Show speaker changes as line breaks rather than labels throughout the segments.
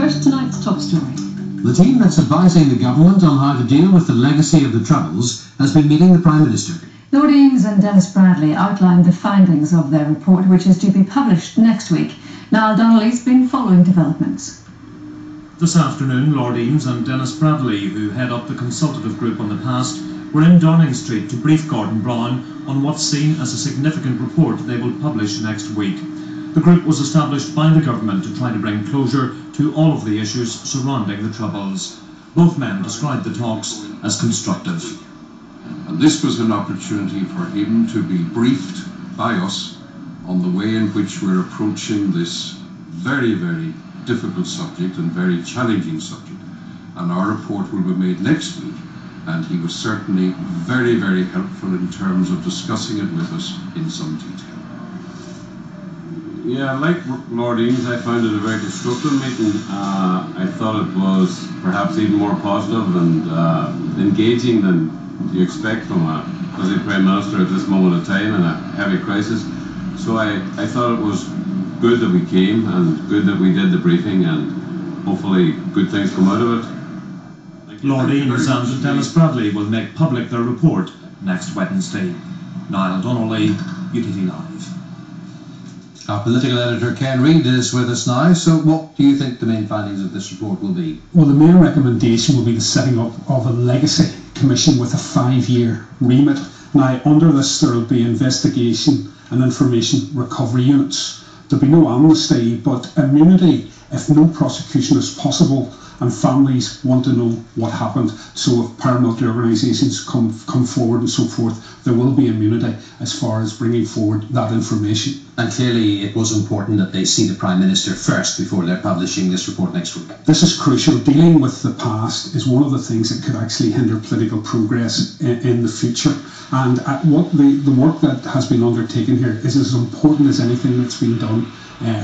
First, tonight's top story.
The team that's advising the government on how to deal with the legacy of the Troubles has been meeting the Prime Minister.
Lord Eames and Dennis Bradley outlined the findings of their report, which is to be published next week. Niall Donnelly's been following developments.
This afternoon, Lord Eames and Dennis Bradley, who head up the consultative group on the past, were in Downing Street to brief Gordon Brown on what's seen as a significant report they will publish next week. The group was established by the government to try to bring closure to all of the issues surrounding the Troubles. Both men described the talks as constructive.
And this was an opportunity for him to be briefed by us on the way in which we're approaching this very, very difficult subject and very challenging subject. And our report will be made next week, and he was certainly very, very helpful in terms of discussing it with us in some detail.
Yeah, like Lord Eames, I found it a very constructive meeting. I thought it was perhaps even more positive and engaging than you expect from a busy Prime Minister at this moment of time in a heavy crisis. So I thought it was good that we came and good that we did the briefing, and hopefully good things come out of it.
Lord Eames and Dennis Bradley will make public their report next Wednesday. Niall Donnelly, UTV Live.
Our political editor Ken Reid is with us now. So what do you think the main findings of this report will be?
Well, the main recommendation will be the setting up of a legacy commission with a 5-year remit. Now, under this there will be investigation and information recovery units. There'll be no amnesty, but immunity if no prosecution is possible and families want to know what happened. So if paramilitary organisations come forward and so forth, there will be immunity as far as bringing forward that information.
And clearly it was important that they see the Prime Minister first before they're publishing this report next week.
This is crucial. Dealing with the past is one of the things that could actually hinder political progress in the future. And what the work that has been undertaken here is as important as anything that's been done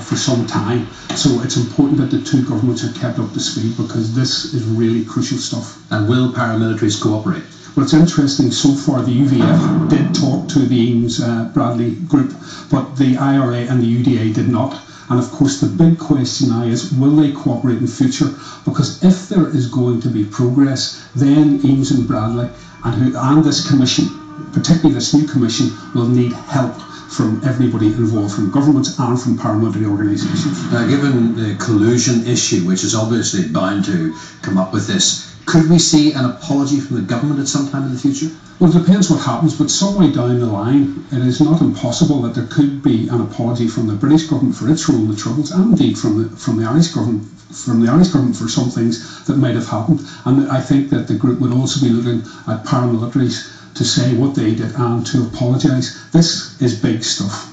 for some time. So it's important that the two governments are kept up to speed, because this is really crucial stuff.
And will paramilitaries cooperate?
Well, it's interesting, so far the UVF did talk to the Eames Bradley group, but the IRA and the UDA did not. And of course the big question now is, will they cooperate in future? Because if there is going to be progress, then Eames and Bradley and this commission, particularly this new commission, will need help from everybody involved, from governments and from paramilitary organisations.
Now, given the collusion issue, which is obviously bound to come up with this, could we see an apology from the government at some time in the future?
Well, it depends what happens, but some way down the line, it is not impossible that there could be an apology from the British government for its role in the Troubles, and indeed from the Irish government for some things that might have happened. And I think that the group would also be looking at paramilitaries to say what they did and to apologise. This is big stuff.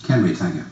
Ken Reid, thank you.